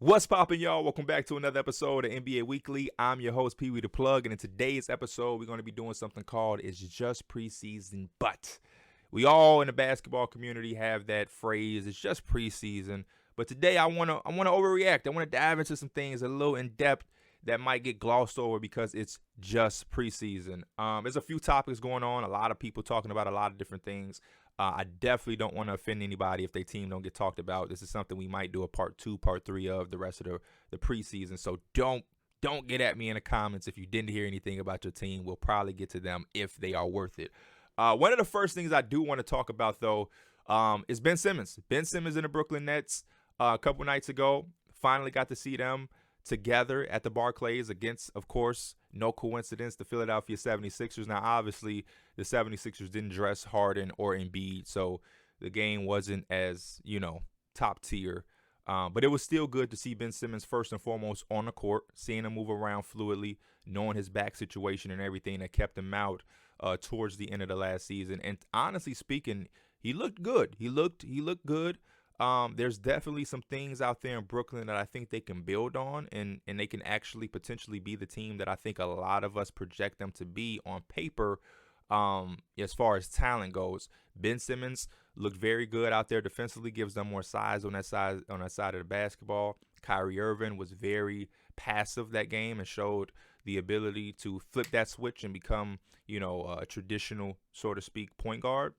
What's poppin', y'all? Welcome back to another episode of NBA Weekly. I'm your host, Pee Wee the Plug, and in today's episode, we're going to be doing something called It's Just Preseason, but we all in the basketball community have that phrase, it's just preseason. But today I wanna overreact. I wanna dive into some things a little in depth that might get glossed over because it's just preseason. There's a few topics going on, a lot of people talking about a lot of different things. I definitely don't want to offend anybody if their team don't get talked about. This is something we might do a part 2, part 3 of the rest of the preseason. So don't get at me in the comments if you didn't hear anything about your team. We'll probably get to them if they are worth it. One of the first things I do want to talk about though is Ben Simmons. Ben Simmons and the Brooklyn Nets a couple nights ago. Finally got to see them together at the Barclays against, of course, no coincidence, the Philadelphia 76ers. Now, obviously, the 76ers didn't dress Harden or Embiid, so the game wasn't as, top tier. But it was still good to see Ben Simmons first and foremost on the court, seeing him move around fluidly, knowing his back situation and everything that kept him out towards the end of the last season. And honestly speaking, he looked good. He looked good. There's definitely some things out there in Brooklyn that I think they can build on, and they can actually potentially be the team that I think a lot of us project them to be on paper. As far as talent goes, Ben Simmons looked very good out there defensively, gives them more size on that side of the basketball. Kyrie Irving was very passive that game and showed the ability to flip that switch and become, a traditional, so to speak, point guard.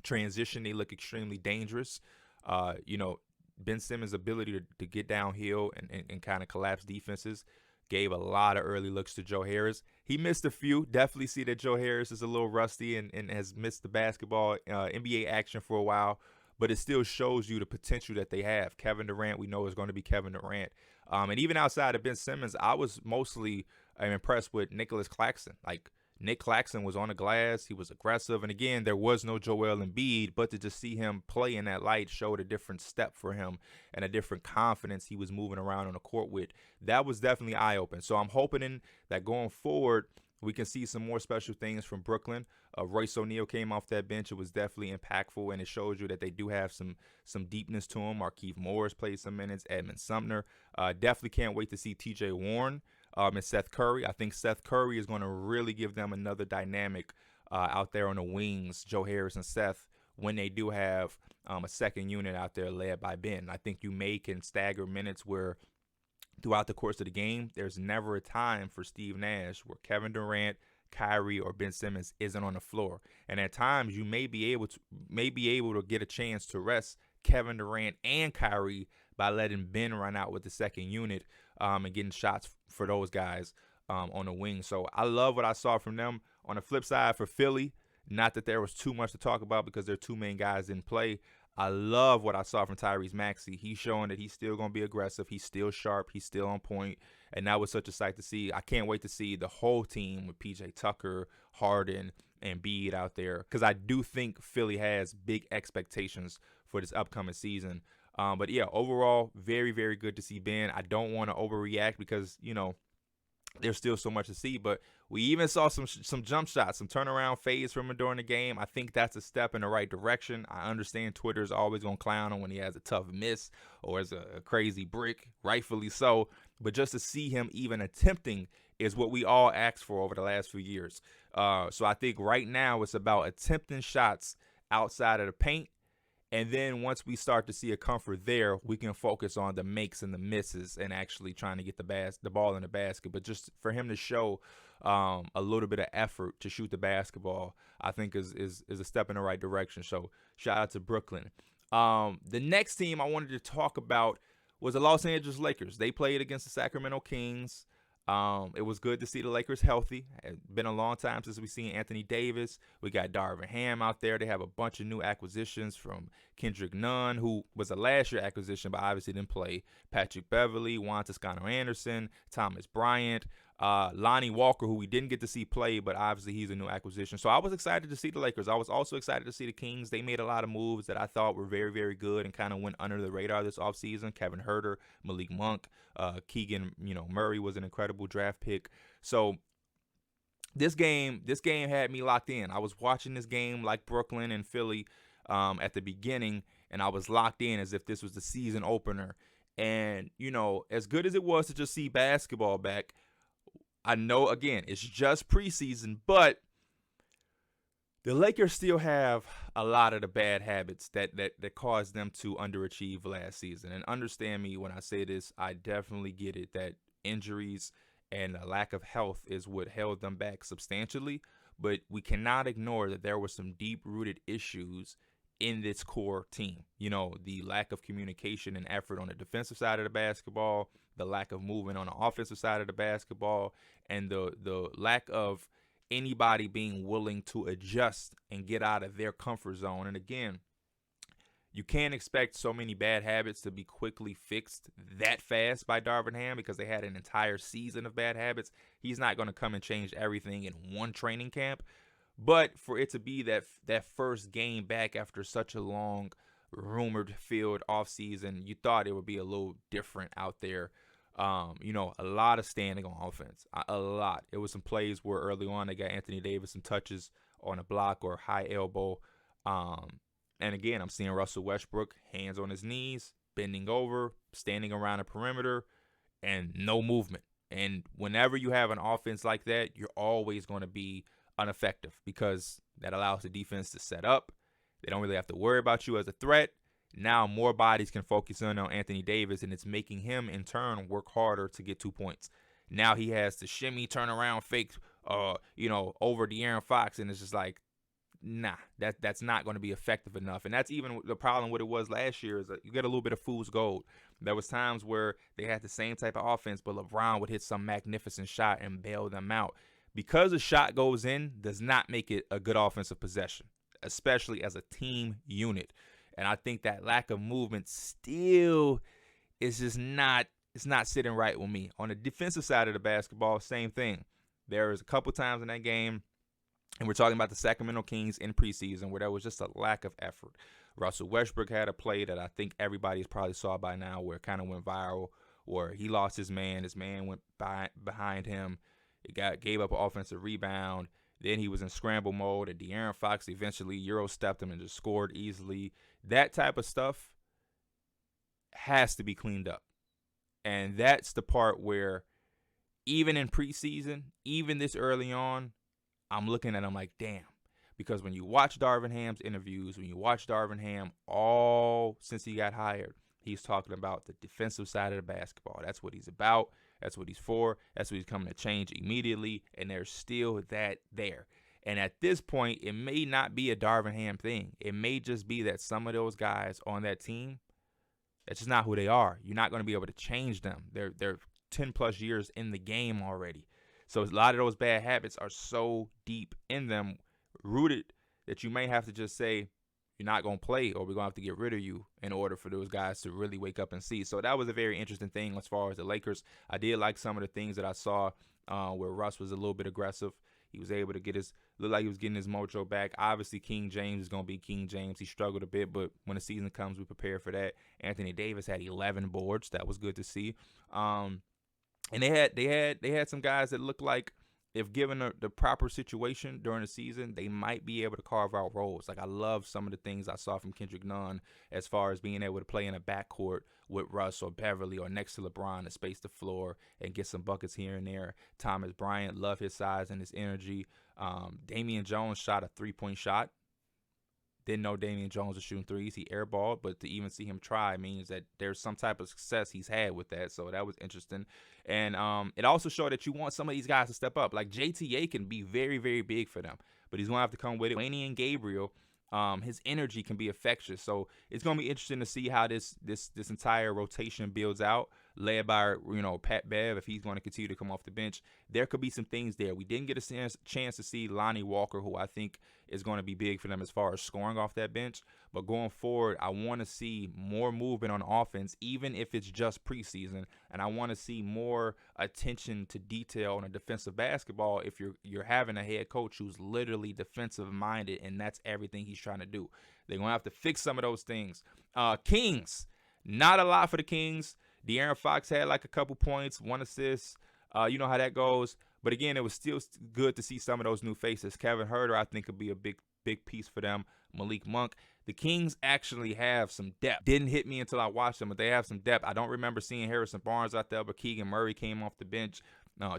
Transition, they look extremely dangerous. Ben Simmons' ability to get downhill and kind of collapse defenses gave a lot of early looks to Joe Harris. He missed a few. Definitely see that Joe Harris is a little rusty and has missed the basketball NBA action for a while, but it still shows you the potential that they have. Kevin Durant, we know, is going to be Kevin Durant. And even outside of Ben Simmons, I was mostly impressed with Nicholas Claxton. Like, Nick Claxton was on the glass. He was aggressive. And again, there was no Joel Embiid, but to just see him play in that light showed a different step for him and a different confidence he was moving around on the court with. That was definitely eye-opening. So I'm hoping that going forward, we can see some more special things from Brooklyn. Royce O'Neal came off that bench. It was definitely impactful, and it shows you that they do have some deepness to them. Markieff Morris played some minutes. Edmund Sumner. Definitely can't wait to see T.J. Warren and Seth Curry. I think Seth Curry is going to really give them another dynamic out there on the wings, Joe Harris and Seth, when they do have a second unit out there led by Ben. I think you can stagger minutes where throughout the course of the game, there's never a time for Steve Nash where Kevin Durant, Kyrie, or Ben Simmons isn't on the floor. And at times you may be able to get a chance to rest Kevin Durant and Kyrie by letting Ben run out with the second unit and getting shots for those guys on the wing. So I love what I saw from them. On the flip side for Philly, not that there was too much to talk about because their two main guys didn't play. I love what I saw from Tyrese Maxey. He's showing that he's still going to be aggressive. He's still sharp. He's still on point. And that was such a sight to see. I can't wait to see the whole team with PJ Tucker, Harden, and Embiid out there because I do think Philly has big expectations for this upcoming season. But yeah, overall, very, very good to see Ben. I don't want to overreact because, there's still so much to see, but we even saw some jump shots, some turnaround fades from him during the game. I think that's a step in the right direction. I understand Twitter is always going to clown him when he has a tough miss or has a crazy brick, rightfully so. But just to see him even attempting is what we all asked for over the last few years. So I think right now it's about attempting shots outside of the paint. And then once we start to see a comfort there, we can focus on the makes and the misses and actually trying to get the ball in the basket. But just for him to show a little bit of effort to shoot the basketball, I think is a step in the right direction. So shout out to Brooklyn. The next team I wanted to talk about was the Los Angeles Lakers. They played against the Sacramento Kings. It was good to see the Lakers healthy. It's been a long time since we've seen Anthony Davis. We got Darvin Ham out there. They have a bunch of new acquisitions from Kendrick Nunn, who was a last year acquisition, but obviously didn't play. Patrick Beverly, Juan Toscano Anderson, Thomas Bryant, Lonnie Walker, who we didn't get to see play, but obviously he's a new acquisition. So I was excited to see the Lakers. I was also excited to see the Kings. They made a lot of moves that I thought were very, very good and kind of went under the radar this offseason. Kevin Huerter, Malik Monk, Keegan, Murray was an incredible draft pick. So this game had me locked in. I was watching this game like Brooklyn and Philly at the beginning, and I was locked in as if this was the season opener. And, as good as it was to just see basketball back, I know, again, it's just preseason, but the Lakers still have a lot of the bad habits that caused them to underachieve last season. And understand me when I say this, I definitely get it that injuries and a lack of health is what held them back substantially. But we cannot ignore that there were some deep-rooted issues in this core team. The lack of communication and effort on the defensive side of the basketball, the lack of movement on the offensive side of the basketball, and the lack of anybody being willing to adjust and get out of their comfort zone. And again, you can't expect so many bad habits to be quickly fixed that fast by Darvin Ham because they had an entire season of bad habits. He's not going to come and change everything in one training camp. But for it to be that first game back after such a long, rumored-filled offseason, you thought it would be a little different out there. A lot of standing on offense, a lot. It was some plays where early on they got Anthony Davis some touches on a block or high elbow. And again, I'm seeing Russell Westbrook, hands on his knees, bending over, standing around the perimeter, and no movement. And whenever you have an offense like that, you're always going to be ineffective because that allows the defense to set up. They don't really have to worry about you as a threat. Now more bodies can focus in on Anthony Davis, and it's making him, in turn, work harder to get 2 points. Now he has to shimmy, turn around, fake, over De'Aaron Fox, and it's just like, nah, that's not going to be effective enough. And that's even the problem with it was last year is that you get a little bit of fool's gold. There was times where they had the same type of offense, but LeBron would hit some magnificent shot and bail them out. Because a shot goes in does not make it a good offensive possession, especially as a team unit. And I think that lack of movement still is just not sitting right with me. On the defensive side of the basketball, same thing. There was a couple times in that game, and we're talking about the Sacramento Kings in preseason, where there was just a lack of effort. Russell Westbrook had a play that I think everybody's probably saw by now where it kind of went viral, where he lost his man. His man went behind him. It gave up an offensive rebound. Then he was in scramble mode, and De'Aaron Fox eventually Euro-stepped him and just scored easily. That type of stuff has to be cleaned up. And that's the part where even in preseason, even this early on, I'm looking at him like, damn. Because when you watch Darvin Ham's interviews, when you watch Darvin Ham all since he got hired, he's talking about the defensive side of the basketball. That's what he's about. That's what he's for. That's what he's coming to change immediately. And there's still that there. And at this point, it may not be a Darvin Ham thing. It may just be that some of those guys on that team, that's just not who they are. You're not going to be able to change them. They're 10 plus years in the game already. So a lot of those bad habits are so deep in them, rooted, that you may have to just say, you're not going to play, or we're going to have to get rid of you in order for those guys to really wake up and see. So that was a very interesting thing as far as the Lakers. I did like some of the things that I saw where Russ was a little bit aggressive. He was able to look like he was getting his mojo back. Obviously, King James is going to be King James. He struggled a bit, but when the season comes, we prepare for that. Anthony Davis had 11 boards. That was good to see. And they had some guys that looked like, if given the proper situation during the season, they might be able to carve out roles. Like, I love some of the things I saw from Kendrick Nunn as far as being able to play in a backcourt with Russ or Beverly or next to LeBron to space the floor and get some buckets here and there. Thomas Bryant, love his size and his energy. Damian Jones shot a three-point shot. Didn't know Damian Jones was shooting threes. He airballed, but to even see him try means that there's some type of success he's had with that. So that was interesting. And it also showed that you want some of these guys to step up. Like JTA can be very, very big for them, but he's going to have to come with it. Laney and Gabriel, his energy can be infectious. So it's going to be interesting to see how this entire rotation builds out, led by, Pat Bev, if he's going to continue to come off the bench. There could be some things there. We didn't get a chance to see Lonnie Walker, who I think is going to be big for them as far as scoring off that bench. But going forward, I want to see more movement on offense, even if it's just preseason. And I want to see more attention to detail on a defensive basketball if you're having a head coach who's literally defensive-minded, and that's everything he's trying to do. They're going to have to fix some of those things. Kings, not a lot for the Kings. De'Aaron Fox had like a couple points, 1 assist. You know how that goes. But again, it was still good to see some of those new faces. Kevin Huerter, I think, could be a big piece for them. Malik Monk. the Kings actually have some depth. Didn't hit me until I watched them, but they have some depth. I don't remember seeing Harrison Barnes out there, but Keegan Murray came off the bench.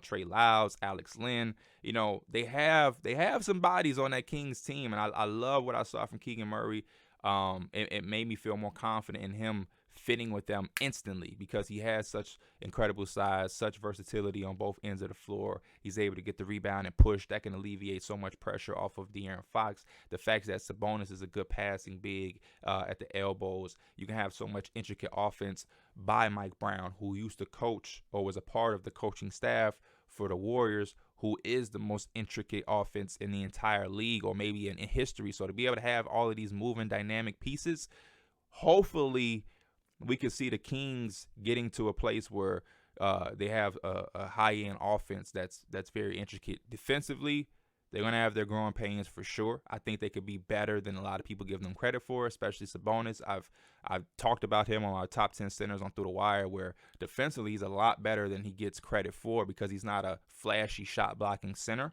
Trey Lyles, Alex Lynn. They have some bodies on that Kings team, and I love what I saw from Keegan Murray. It made me feel more confident in him fitting with them instantly because he has such incredible size, such versatility on both ends of the floor. He's able to get the rebound and push. That can alleviate so much pressure off of De'Aaron Fox. The fact that Sabonis is a good passing big at the elbows. You can have so much intricate offense by Mike Brown, who used to coach or was a part of the coaching staff for the Warriors, who is the most intricate offense in the entire league or maybe in history. So to be able to have all of these moving dynamic pieces, hopefully we could see the Kings getting to a place where they have a high-end offense that's very intricate. Defensively, they're going to have their growing pains for sure. I think they could be better than a lot of people give them credit for, especially Sabonis. I've talked about him on our top 10 centers on Through the Wire, where defensively he's a lot better than he gets credit for because he's not a flashy shot-blocking center.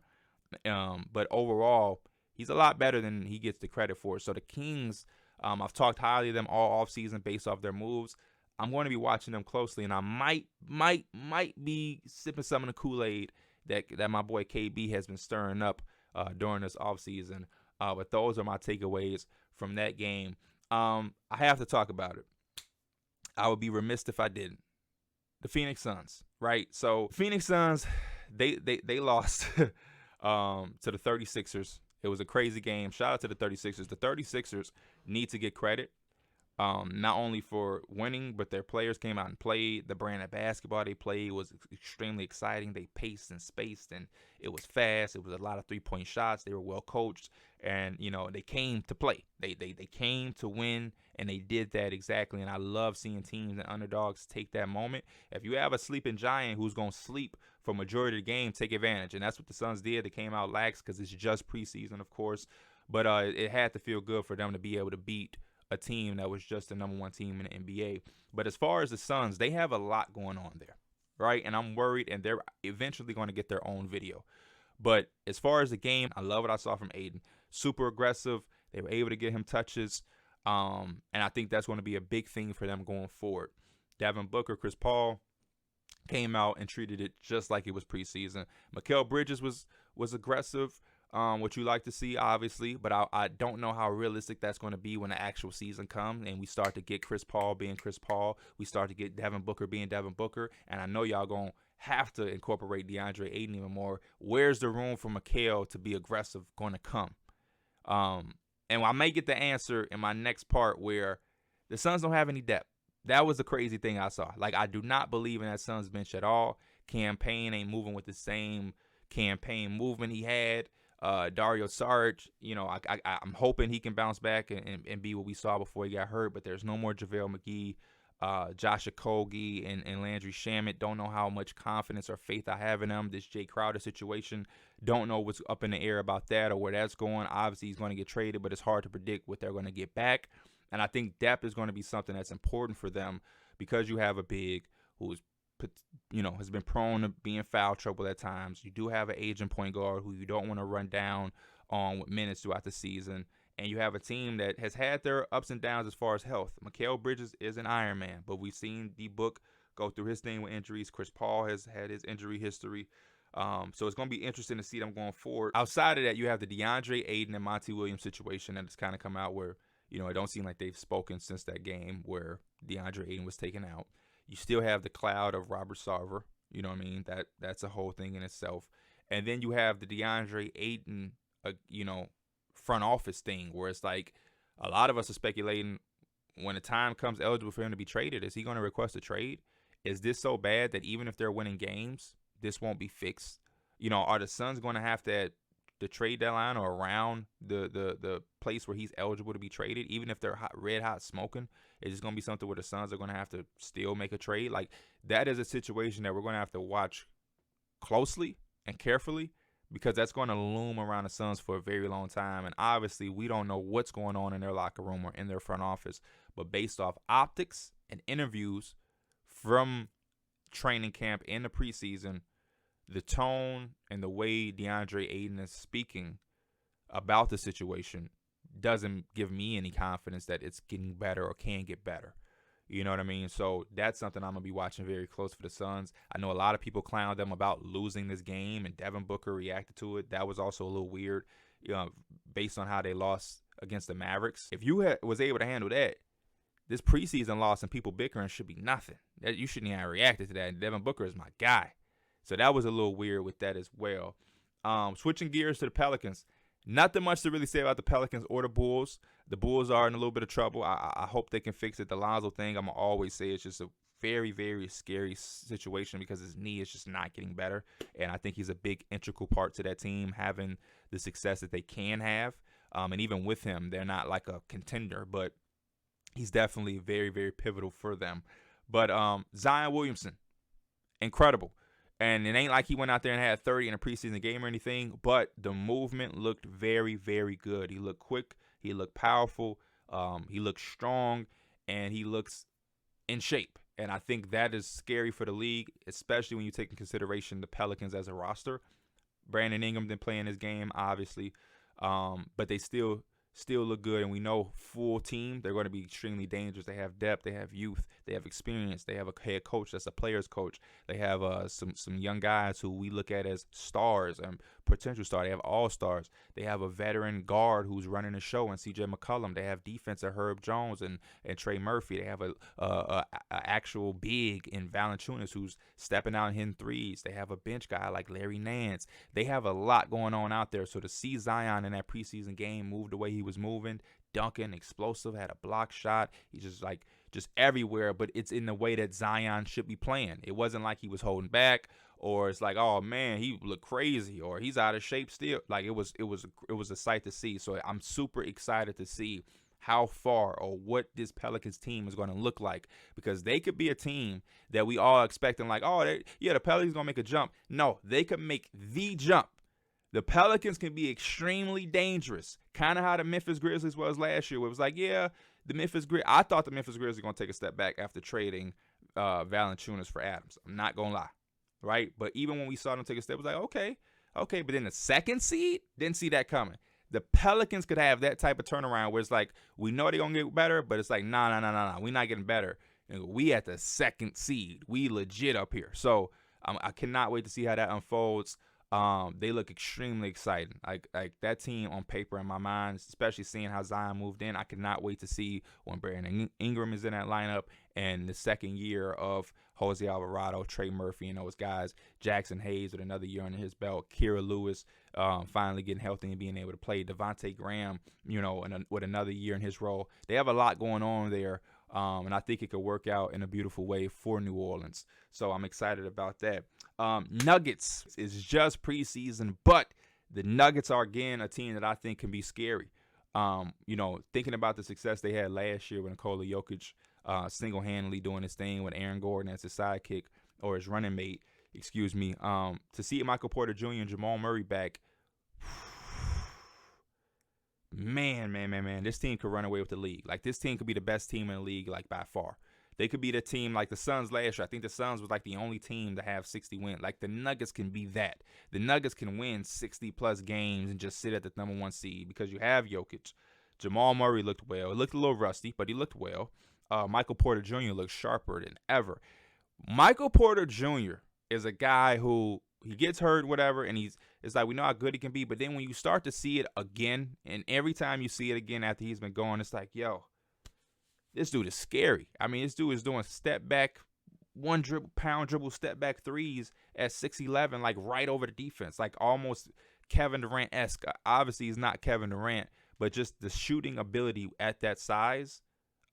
But overall, he's a lot better than he gets the credit for. So the Kings, I've talked highly of them all offseason based off their moves. I'm going to be watching them closely, and I might be sipping some of the Kool-Aid that my boy KB has been stirring up during this offseason. But those are my takeaways from that game. I have to talk about it. I would be remiss if I didn't. The Phoenix Suns, right? So Phoenix Suns, they lost to the 36ers. It was a crazy game. Shout out to the 36ers. The 36ers need to get credit. Not only for winning, but their players came out and played. The brand of basketball they played was extremely exciting. They paced and spaced, and it was fast. It was a lot of three-point shots. They were well coached, and they came to play. They came to win, and they did that exactly. And I love seeing teams and underdogs take that moment. If you have a sleeping giant who's gonna sleep for majority of the game, take advantage, and that's what the Suns did. They came out lax because it's just preseason, of course, but it had to feel good for them to be able to beat a team that was just the number one team in the NBA. But as far as the Suns, they have a lot going on there, right? And I'm worried, and they're eventually going to get their own video. But as far as the game, I love what I saw from Aiden. Super aggressive. They were able to get him touches. And I think that's going to be a big thing for them going forward. Devin Booker, Chris Paul came out and treated it just like it was preseason. Mikal Bridges was aggressive. What you like to see, obviously, but I don't know how realistic that's going to be when the actual season comes and we start to get Chris Paul being Chris Paul. We start to get Devin Booker being Devin Booker, and I know y'all going to have to incorporate DeAndre Ayton even more. Where's the room for Mikal to be aggressive going to come? And I may get the answer in my next part where the Suns don't have any depth. That was the crazy thing I saw. Like, I do not believe in that Suns bench at all. Campaign ain't moving with the same campaign movement he had. Dario Saric, I'm hoping he can bounce back and be what we saw before he got hurt, but there's no more JaVale McGee. Josh Okogie and Landry Shamet, don't know how much confidence or faith I have in them. This Jay Crowder situation, don't know what's up in the air about that or where that's going. Obviously, he's going to get traded, but it's hard to predict what they're going to get back. And I think depth is going to be something that's important for them because you have a big who's has been prone to being foul trouble at times. You do have an aging point guard who you don't want to run down on with minutes throughout the season. And you have a team that has had their ups and downs as far as health. Mikal Bridges is an Iron Man, but we've seen D-Book go through his thing with injuries. Chris Paul has had his injury history. So it's going to be interesting to see them going forward. Outside of that, you have the DeAndre Ayton and Monty Williams situation that has kind of come out where, it don't seem like they've spoken since that game where DeAndre Ayton was taken out. You still have the cloud of Robert Sarver. You know what I mean? That's a whole thing in itself. And then you have the DeAndre Ayton, front office thing where it's like a lot of us are speculating when the time comes eligible for him to be traded, is he going to request a trade? Is this so bad that even if they're winning games, this won't be fixed? Are the Suns going to have to at the trade deadline or around the place where he's eligible to be traded, even if they're red hot smoking? Is it going to be something where the Suns are going to have to still make a trade? Like, that is a situation that we're going to have to watch closely and carefully because that's going to loom around the Suns for a very long time. And obviously, we don't know what's going on in their locker room or in their front office. But based off optics and interviews from training camp in the preseason, the tone and the way DeAndre Ayton is speaking about the situation doesn't give me any confidence that it's getting better or can get better. You know what I mean? So that's something I'm going to be watching very close for the Suns. I know a lot of people clowned them about losing this game, and Devin Booker reacted to it. That was also a little weird, based on how they lost against the Mavericks. If you was able to handle that, this preseason loss and people bickering should be nothing. You shouldn't even have reacted to that. And Devin Booker is my guy. So that was a little weird with that as well. Switching gears to the Pelicans. Nothing much to really say about the Pelicans or the Bulls. The Bulls are in a little bit of trouble. I hope they can fix it. The Lonzo thing, I'm going to always say it's just a very, very scary situation because his knee is just not getting better. And I think he's a big integral part to that team having the success that they can have. And even with him, they're not like a contender, but he's definitely very, very pivotal for them. But Zion Williamson, incredible. And it ain't like he went out there and had 30 in a preseason game or anything, but the movement looked very, very good. He looked quick. He looked powerful. He looked strong, and he looks in shape. And I think that is scary for the league, especially when you take in consideration the Pelicans as a roster. Brandon Ingram didn't play in this game, obviously, but they still look good, and we know full team, they're going to be extremely dangerous. They have depth, they have youth, they have experience, they have a head coach that's a player's coach. They have some young guys who we look at as stars and potential stars. They have all-stars. They have a veteran guard who's running the show in C.J. McCollum. They have defense at Herb Jones and Trey Murphy. They have a actual big in Valanciunas who's stepping out and hitting threes. They have a bench guy like Larry Nance. They have a lot going on out there. So to see Zion in that preseason game move the way he was moving, dunking, explosive, had a block shot. He's just everywhere, but it's in the way that Zion should be playing. It wasn't like he was holding back, or it's like, oh man, he looked crazy, or he's out of shape still. Like it was a sight to see. So I'm super excited to see how far or what this Pelicans team is going to look like, because they could be a team that we all expecting like, oh, the Pelicans going to make a jump. No, they could make the jump. The Pelicans can be extremely dangerous, kind of how the Memphis Grizzlies was last year, where it was like, yeah, I thought the Memphis Grizzlies were going to take a step back after trading Valanciunas for Adams. I'm not going to lie, right? But even when we saw them take a step, it was like, okay. But then the second seed, didn't see that coming. The Pelicans could have that type of turnaround where it's like, we know they're going to get better, but it's like, nah, we're not getting better. We at the second seed. We legit up here. So I cannot wait to see how that unfolds. They look extremely exciting. Like that team on paper in my mind, especially seeing how Zion moved in. I cannot wait to see when Brandon Ingram is in that lineup and the second year of Jose Alvarado, Trey Murphy, and those guys. Jackson Hayes with another year under his belt. Kira Lewis finally getting healthy and being able to play. Devontae Graham, with another year in his role. They have a lot going on there. And I think it could work out in a beautiful way for New Orleans. So I'm excited about that. Nuggets is just preseason, but the Nuggets are, again, a team that I think can be scary. Thinking about the success they had last year with Nikola Jokic single-handedly doing his thing with Aaron Gordon as his sidekick or his running mate, to see Michael Porter Jr. and Jamal Murray back, Man, this team could run away with the league. Like, this team could be the best team in the league, like, by far. They could be the team like the Suns last year. I think the Suns was, like, the only team to have 60 wins. Like, the Nuggets can be that. The Nuggets can win 60-plus games and just sit at the number one seed because you have Jokic. Jamal Murray looked well. It looked a little rusty, but he looked well. Michael Porter Jr. looked sharper than ever. Michael Porter Jr. is a guy who he gets hurt, whatever, and it's like we know how good he can be. But then when you start to see it again, and every time you see it again after he's been gone, it's like, yo, this dude is scary. I mean, this dude is doing step back, pound dribble, step back threes at 6'11", like right over the defense, like almost Kevin Durant-esque. Obviously, he's not Kevin Durant, but just the shooting ability at that size.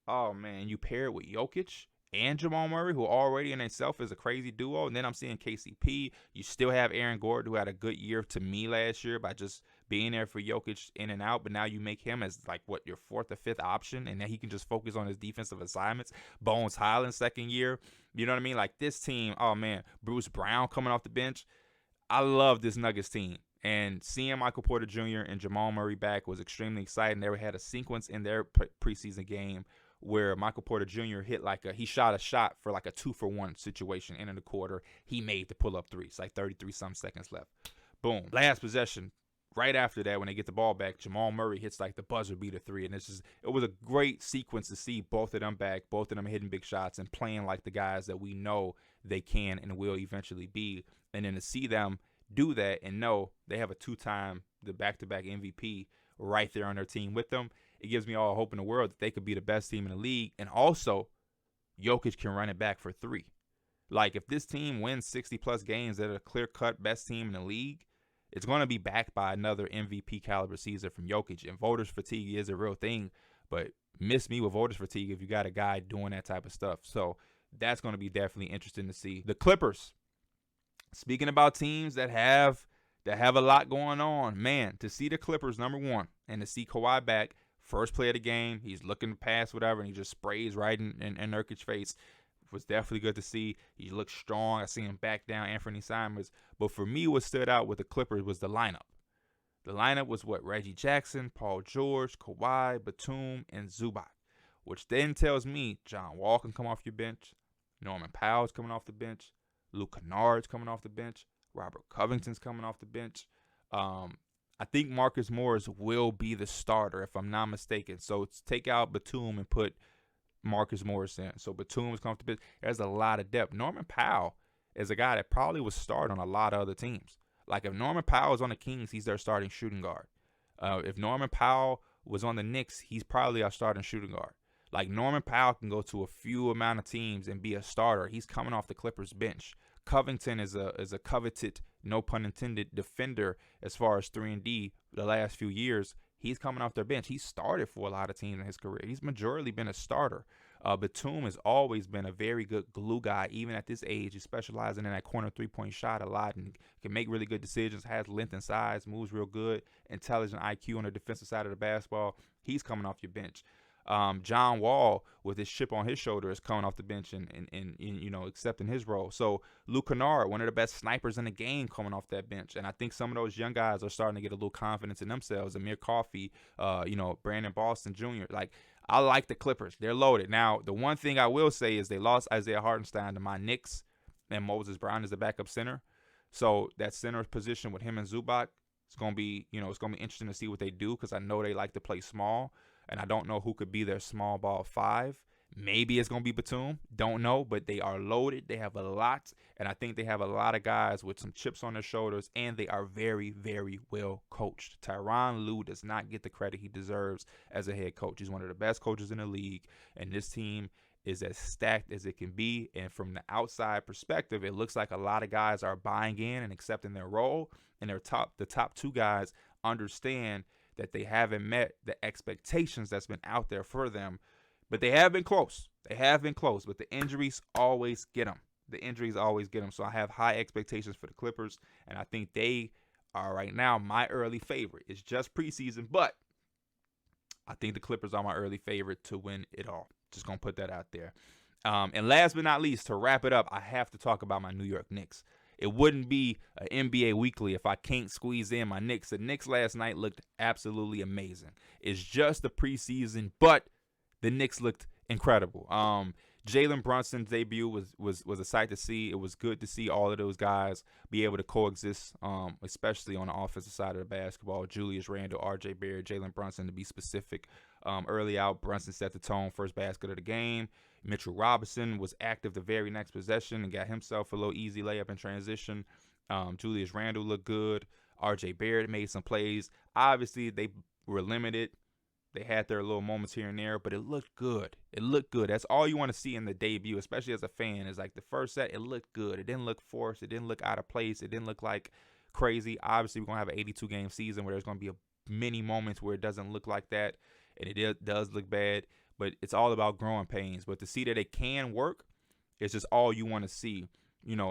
Oh man, you pair it with Jokic and Jamal Murray, who already in itself is a crazy duo. And then I'm seeing KCP. You still have Aaron Gordon, who had a good year to me last year by just being there for Jokic in and out. But now you make him as like your fourth or fifth option, and then he can just focus on his defensive assignments. Bones Highland second year. You know what I mean? Like this team, oh man, Bruce Brown coming off the bench. I love this Nuggets team. And seeing Michael Porter Jr. and Jamal Murray back was extremely exciting. They had a sequence in their preseason game where Michael Porter Jr. he shot a shot for like a 2-for-1 situation in the quarter. He made the pull-up three. It's like 33-some seconds left. Boom. Last possession. right after that, when they get the ball back, Jamal Murray hits like the buzzer beater three. And it was a great sequence to see both of them back, both of them hitting big shots and playing like the guys that we know they can and will eventually be. And then to see them do that and know they have a the back-to-back MVP right there on their team with them, it gives me all hope in the world that they could be the best team in the league. And also, Jokic can run it back for three. Like, if this team wins 60-plus games, they're a clear-cut best team in the league, it's going to be backed by another MVP caliber season from Jokic. And voters fatigue is a real thing, but miss me with voters fatigue if you got a guy doing that type of stuff. So that's going to be definitely interesting to see. The Clippers, speaking about teams that have a lot going on, man, to see the Clippers, number one, and to see Kawhi back, first play of the game, he's looking to pass whatever, and he just sprays right in Nurkic's face. Was definitely good to see. He looked strong. I seen him back down Anthony Simons. But for me, what stood out with the Clippers was the lineup. The lineup was what? Reggie Jackson, Paul George, Kawhi, Batum, and Zubac. Which then tells me John Wall can come off your bench. Norman Powell's coming off the bench. Luke Kennard's coming off the bench. Robert Covington's coming off the bench. I think Marcus Morris will be the starter, if I'm not mistaken. So take out Batum and put Marcus Morris in. So Batum is comfortable. There's a lot of depth. Norman Powell is a guy that probably was starting on a lot of other teams. Like, if Norman Powell is on the Kings, he's their starting shooting guard. If Norman Powell was on the Knicks, he's probably our starting shooting guard. Like, Norman Powell can go to a few amount of teams and be a starter. He's coming off the Clippers bench. Covington is a coveted, no pun intended, defender as far as 3-and-D the last few years. He's coming off their bench. He started for a lot of teams in his career. He's majorly been a starter. Batum has always been a very good glue guy, even at this age. He's specializing in that corner three-point shot a lot and can make really good decisions, has length and size, moves real good, intelligent IQ on the defensive side of the basketball. He's coming off your bench. John Wall, with his chip on his shoulder, is coming off the bench and accepting his role. So Luke Kennard, one of the best snipers in the game, coming off that bench. And I think some of those young guys are starting to get a little confidence in themselves. Amir Coffey, Brandon Boston Jr. Like, I like the Clippers. They're loaded. Now, the one thing I will say is they lost Isaiah Hartenstein to my Knicks, and Moses Brown is the backup center. So that center position with him and Zubac, it's gonna be interesting to see what they do, because I know they like to play small. And I don't know who could be their small ball five. Maybe it's going to be Batum. Don't know, but they are loaded. They have a lot, and I think they have a lot of guys with some chips on their shoulders, and they are very, very well coached. Tyronn Lue does not get the credit he deserves as a head coach. He's one of the best coaches in the league, and this team is as stacked as it can be. And from the outside perspective, it looks like a lot of guys are buying in and accepting their role, and the top two guys understand that they haven't met the expectations that's been out there for them. But they have been close. But the injuries always get them. So I have high expectations for the Clippers, and I think they are right now my early favorite. It's just preseason, but I think the Clippers are my early favorite to win it all. Just going to put that out there. And last but not least, to wrap it up, I have to talk about my New York Knicks. It wouldn't be an NBA Weekly if I can't squeeze in my Knicks. The Knicks last night looked absolutely amazing. It's just the preseason, but the Knicks looked incredible. Jalen Brunson's debut was a sight to see. It was good to see all of those guys be able to coexist, especially on the offensive side of the basketball. Julius Randle, R.J. Barrett, Jalen Brunson, to be specific. Early out, Brunson set the tone, first basket of the game. Mitchell Robinson was active the very next possession and got himself a little easy layup in transition. Julius Randle looked good. R.J. Barrett made some plays. Obviously, they were limited. They had their little moments here and there, but it looked good. That's all you want to see in the debut, especially as a fan, is like the first set, it looked good. It didn't look forced. It didn't look out of place. It didn't look like crazy. Obviously, we're going to have an 82-game season where there's going to be many moments where it doesn't look like that, and it does look bad, but it's all about growing pains. But to see that it can work, it's just all you want to see,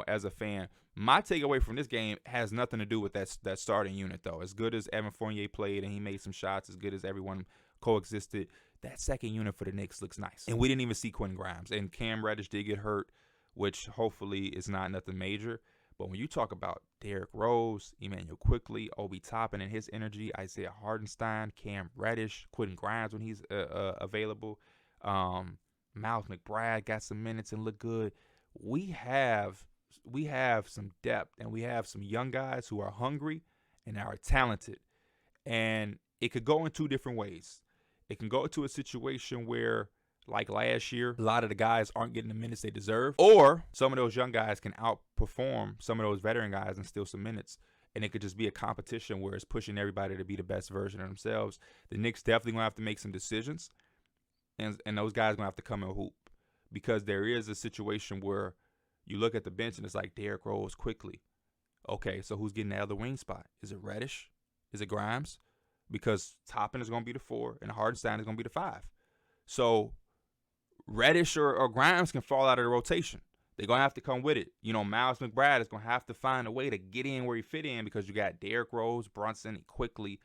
as a fan. My takeaway from this game has nothing to do with that starting unit, though. As good as Evan Fournier played and he made some shots, as good as everyone coexisted, that second unit for the Knicks looks nice. And we didn't even see Quentin Grimes. And Cam Reddish did get hurt, which hopefully is not nothing major. But when you talk about Derrick Rose, Emmanuel Quickley, Obi Toppin and his energy, Isaiah Hartenstein, Cam Reddish, Quentin Grimes when he's available, Miles McBride got some minutes and looked good. We have some depth, and we have some young guys who are hungry and are talented. And it could go in two different ways. It can go into a situation where, like last year, a lot of the guys aren't getting the minutes they deserve, or some of those young guys can outperform some of those veteran guys and steal some minutes. And it could just be a competition where it's pushing everybody to be the best version of themselves. The Knicks definitely gonna have to make some decisions, and those guys gonna have to come and hoop, because there is a situation where you look at the bench and it's like Derrick Rose quickly. Okay, so who's getting the other wing spot? Is it Reddish? Is it Grimes? Because Toppin is going to be the 4 and Hardenstein is going to be the 5. So Reddish or Grimes can fall out of the rotation. They're going to have to come with it. You know, Miles McBride is going to have to find a way to get in where he fit in, because you got Derrick Rose, Brunson, quickly.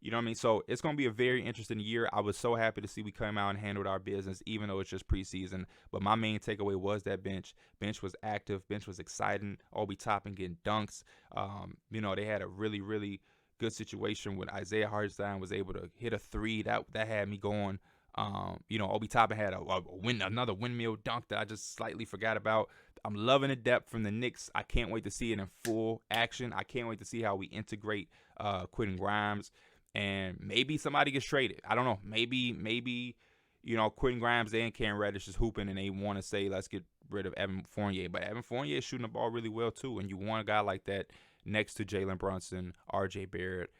You know what I mean? So it's going to be a very interesting year. I was so happy to see we come out and handled our business, even though it's just preseason. But my main takeaway was that bench. Bench was active. Bench was exciting. Obi Toppin getting dunks. You know, they had a really, really good situation when Isaiah Hartenstein was able to hit a 3. That had me going. You know, Obi Toppin had another windmill dunk that I just slightly forgot about. I'm loving the depth from the Knicks. I can't wait to see it in full action. I can't wait to see how we integrate Quentin Grimes. And maybe somebody gets traded. I don't know. Maybe, you know, Quentin Grimes and Cam Reddish is hooping and they want to say, let's get rid of Evan Fournier. But Evan Fournier is shooting the ball really well, too. And you want a guy like that next to Jalen Brunson, R.J. Barrett,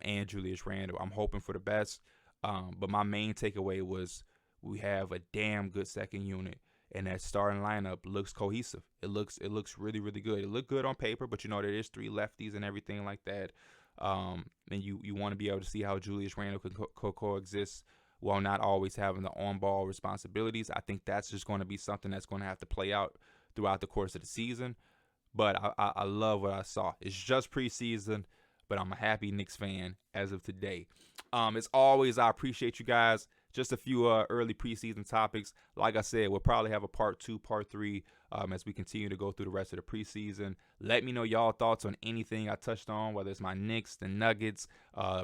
and Julius Randle. I'm hoping for the best. But my main takeaway was we have a damn good second unit. And that starting lineup looks cohesive. It looks really, really good. It looked good on paper, but, you know, there is 3 lefties and everything like that. And you want to be able to see how Julius Randle can coexist while not always having the on-ball responsibilities. I think that's just going to be something that's going to have to play out throughout the course of the season. But I love what I saw. It's just preseason, but I'm a happy Knicks fan as of today. As always, I appreciate you guys. Just a few early preseason topics. Like I said, we'll probably have a part 2, part 3 as we continue to go through the rest of the preseason. Let me know y'all thoughts on anything I touched on, whether it's my Knicks, the Nuggets,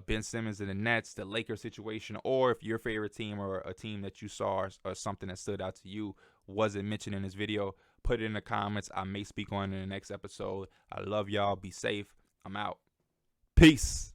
Ben Simmons and the Nets, the Lakers situation, or if your favorite team or a team that you saw or something that stood out to you wasn't mentioned in this video. Put it in the comments. I may speak on it in the next episode. I love y'all. Be safe. I'm out. Peace.